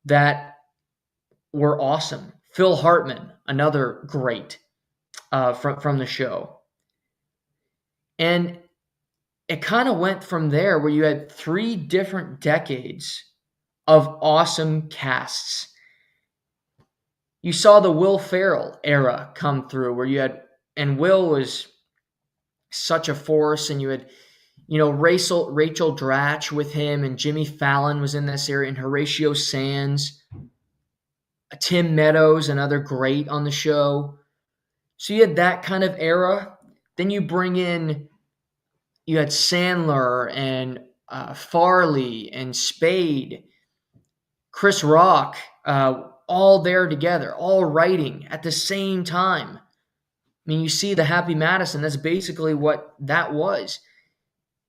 that were awesome. Phil Hartman, another great from the show. And it kind of went from there where you had 3 different decades of awesome casts. You saw the Will Ferrell era come through where you had, and Will was such a force, and you had, Rachel Dratch with him, and Jimmy Fallon was in this area, and Horatio Sands, Tim Meadows, another great on the show. So you had that kind of era. Then you had Sandler and Farley and Spade, Chris Rock, all there together, all writing at the same time. I mean, you see the Happy Madison, that's basically what that was.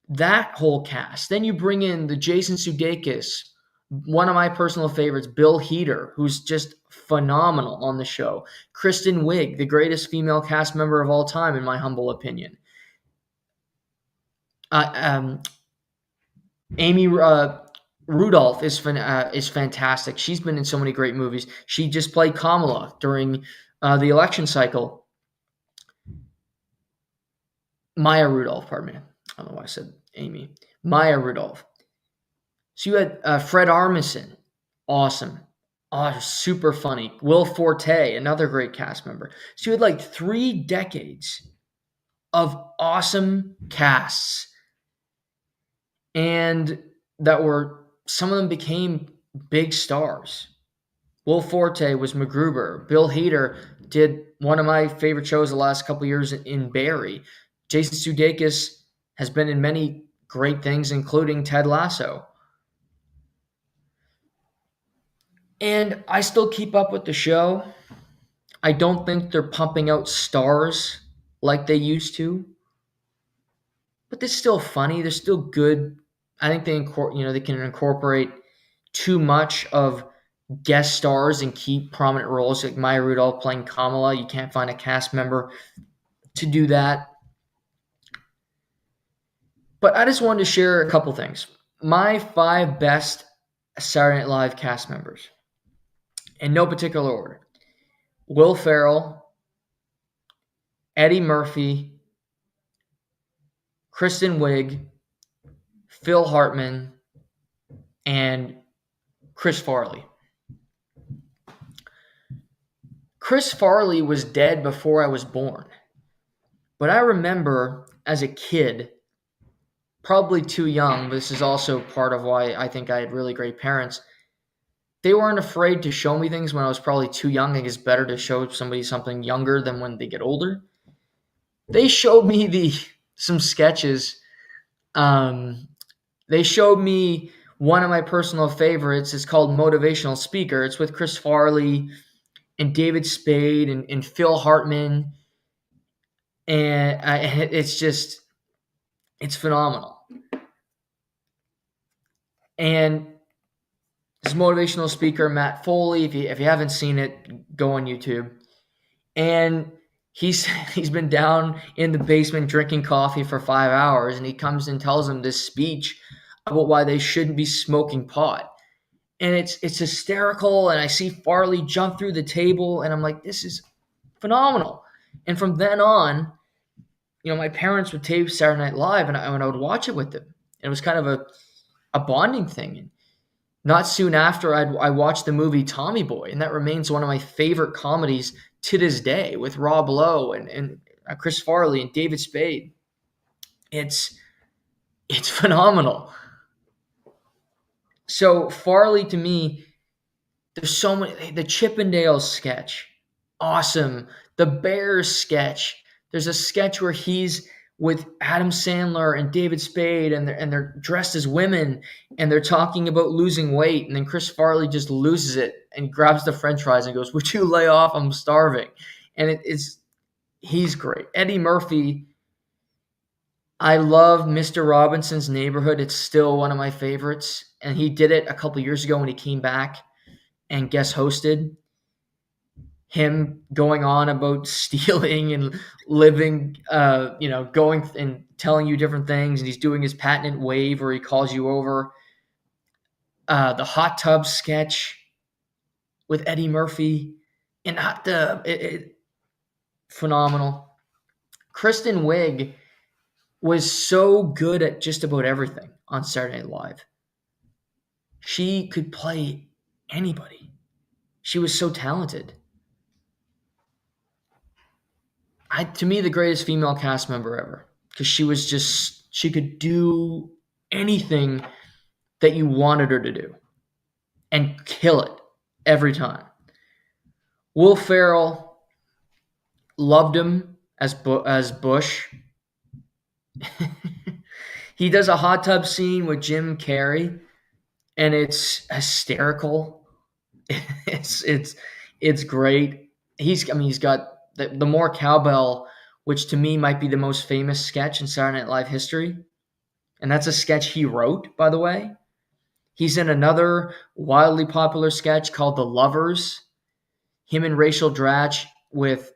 That whole cast. Then you bring in the Jason Sudeikis, one of my personal favorites, Bill Hader, who's just phenomenal on the show. Kristen Wiig, the greatest female cast member of all time, in my humble opinion. Amy Rudolph is fantastic. She's been in so many great movies. She just played Kamala during the election cycle. Maya Rudolph, pardon me. I don't know why I said Amy. Maya Rudolph. So you had Fred Armisen. Awesome. Oh, super funny. Will Forte, another great cast member. So you had 3 decades of awesome casts. And that were, some of them became big stars. Will Forte was MacGruber. Bill Hader did one of my favorite shows the last couple years in Barry. Jason Sudeikis has been in many great things, including Ted Lasso. And I still keep up with the show. I don't think they're pumping out stars like they used to, but they're still funny. They're still good. I think they can incorporate too much of guest stars and keep prominent roles like Maya Rudolph playing Kamala. You can't find a cast member to do that. But I just wanted to share a couple things. My 5 best Saturday Night Live cast members, in no particular order: Will Ferrell, Eddie Murphy, Kristen Wiig, Phil Hartman, and Chris Farley. Chris Farley was dead before I was born. But I remember as a kid, probably too young, but this is also part of why I think I had really great parents. They weren't afraid to show me things when I was probably too young. I think it's better to show somebody something younger than when they get older. They showed me some sketches. They showed me one of my personal favorites. It's called Motivational Speaker. It's with Chris Farley and David Spade and Phil Hartman. And it's phenomenal. And this motivational speaker, Matt Foley, if you haven't seen it, go on YouTube. And he's been down in the basement drinking coffee for 5 hours, and he comes and tells them this speech about why they shouldn't be smoking pot. And it's hysterical, and I see Farley jump through the table, and I'm like, this is phenomenal. And from then on, my parents would tape Saturday Night Live, and I would watch it with them. And it was kind of a bonding thing. And not soon after, I watched the movie Tommy Boy, and that remains one of my favorite comedies to this day, with Rob Lowe and Chris Farley and David Spade. It's phenomenal. So Farley, to me, there's so many. The Chippendales sketch, awesome. The Bears sketch. There's a sketch where he's with Adam Sandler and David Spade, and they're dressed as women, and they're talking about losing weight, and then Chris Farley just loses it and grabs the French fries and goes, "Would you lay off? I'm starving." And he's great. Eddie Murphy. I love Mr. Robinson's Neighborhood. It's still one of my favorites, and he did it a couple years ago when he came back and guest hosted. Him going on about stealing and living, going and telling you different things, and he's doing his patented wave where he calls you over. The hot tub sketch with Eddie Murphy and hot tub, phenomenal. Kristen Wiig was so good at just about everything on Saturday Night Live. She could play anybody. She was so talented. To me, the greatest female cast member ever, because she could do anything that you wanted her to do and kill it every time. Will Ferrell, loved him as Bush. He does a hot tub scene with Jim Carrey, and it's hysterical. It's great. He's got the more cowbell, which to me might be the most famous sketch in Saturday Night Live history. And that's a sketch he wrote, by the way. He's in another wildly popular sketch called The Lovers. Him and Rachel Dratch with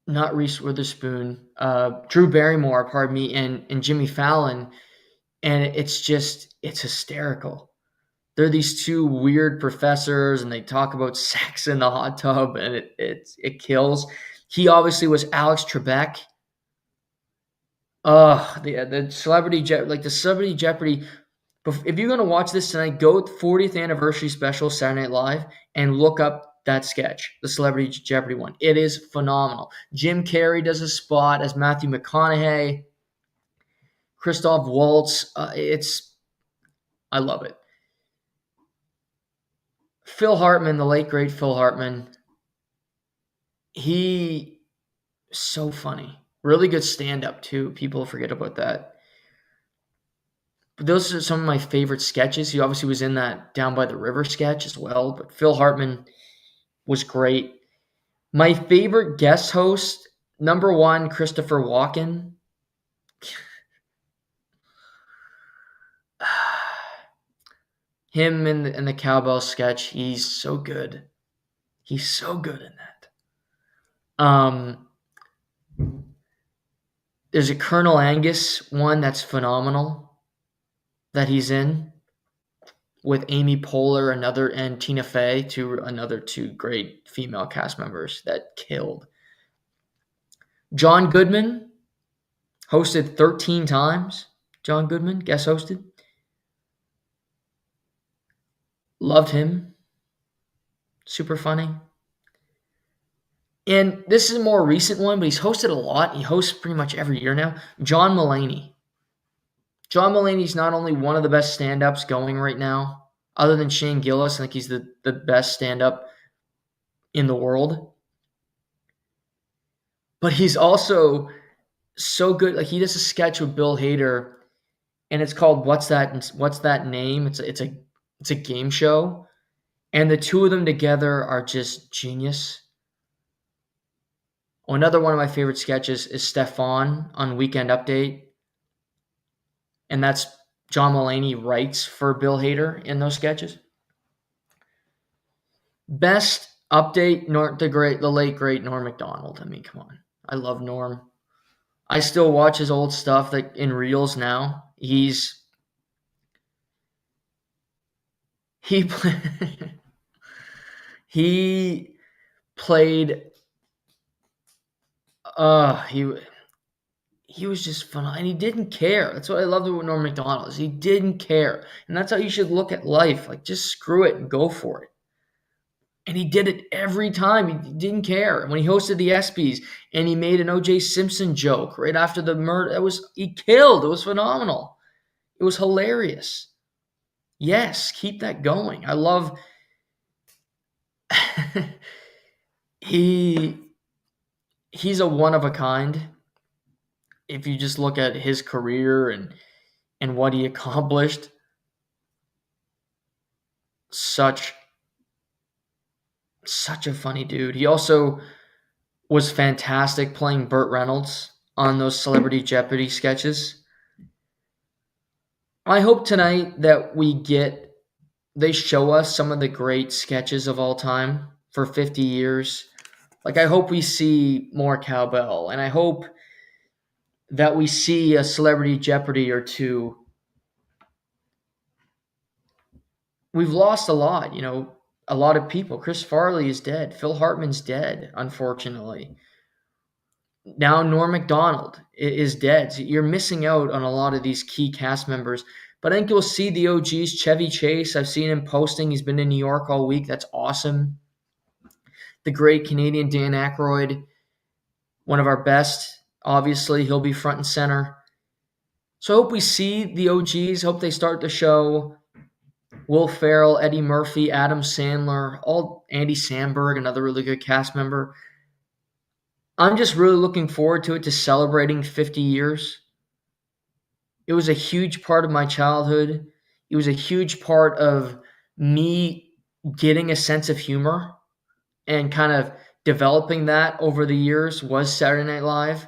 not Reese Witherspoon, Drew Barrymore, pardon me, and Jimmy Fallon. And it's hysterical. They're these two weird professors, and they talk about sex in the hot tub, and it kills. He obviously was Alex Trebek. The Celebrity Jeopardy. If you're gonna watch this tonight, go 40th anniversary special Saturday Night Live and look up that sketch, the Celebrity Jeopardy one. It is phenomenal. Jim Carrey does a spot as Matthew McConaughey. Christoph Waltz. I love it. Phil Hartman, the late great Phil Hartman, he so funny. Really good stand-up too. People forget about that. But those are some of my favorite sketches. He obviously was in that Down by the River sketch as well, but Phil Hartman was great. My favorite guest host, number one, Christopher Walken. Him in the cowbell sketch, he's so good. He's so good in that. There's a Colonel Angus one that's phenomenal that he's in with Amy Poehler, and Tina Fey, another two great female cast members that killed. John Goodman hosted 13 times. John Goodman guest hosted. Loved him. Super funny. And this is a more recent one, but he's hosted a lot. He hosts pretty much every year now. John Mulaney. John Mulaney's not only one of the best stand-ups going right now, other than Shane Gillis. I think he's the best stand-up in the world. But he's also so good. Like, he does a sketch with Bill Hader, and it's called What's That Name? It's a game show, and the two of them together are just genius. Another one of my favorite sketches is Stefan on Weekend Update, and that's John Mulaney writes for Bill Hader in those sketches. Best update, the late great Norm Macdonald. I mean, come on, I love Norm. I still watch his old stuff like in reels now. He he played. He was just fun, and he didn't care. That's what I loved about Norm Macdonald is he didn't care, and that's how you should look at life. Like, just screw it and go for it. And he did it every time. He didn't care. When he hosted the ESPYs and he made an O.J. Simpson joke right after the murder, he killed. It was phenomenal. It was hilarious. Yes, keep that going. I love. He's a one of a kind. If you just look at his career and what he accomplished, such a funny dude. He also was fantastic playing Burt Reynolds on those Celebrity Jeopardy sketches. I hope tonight that they show us some of the great sketches of all time for 50 years. Like, I hope we see more cowbell, and I hope that we see a Celebrity Jeopardy or two. We've lost a lot, a lot of people. Chris Farley is dead. Phil Hartman's dead, unfortunately. Now Norm Macdonald is dead. So you're missing out on a lot of these key cast members. But I think you'll see the OGs. Chevy Chase, I've seen him posting. He's been in New York all week. That's awesome. The great Canadian Dan Aykroyd, one of our best. Obviously, he'll be front and center. So I hope we see the OGs. Hope they start the show. Will Ferrell, Eddie Murphy, Adam Sandler, Andy Samberg, another really good cast member. I'm just really looking forward to it, to celebrating 50 years. It was a huge part of my childhood. It was a huge part of me getting a sense of humor and kind of developing that over the years was Saturday Night Live.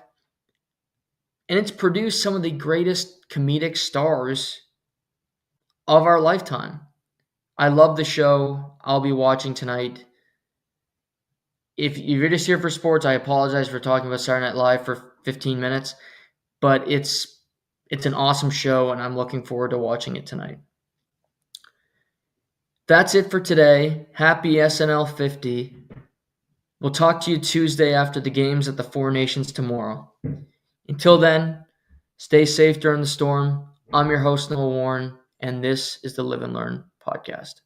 And it's produced some of the greatest comedic stars of our lifetime. I love the show. I'll be watching tonight. If you're just here for sports, I apologize for talking about Saturday Night Live for 15 minutes, but it's an awesome show, and I'm looking forward to watching it tonight. That's it for today. Happy SNL 50. We'll talk to you Tuesday after the games at the Four Nations tomorrow. Until then, stay safe during the storm. I'm your host, Noah Warren, and this is the Live and Learn podcast.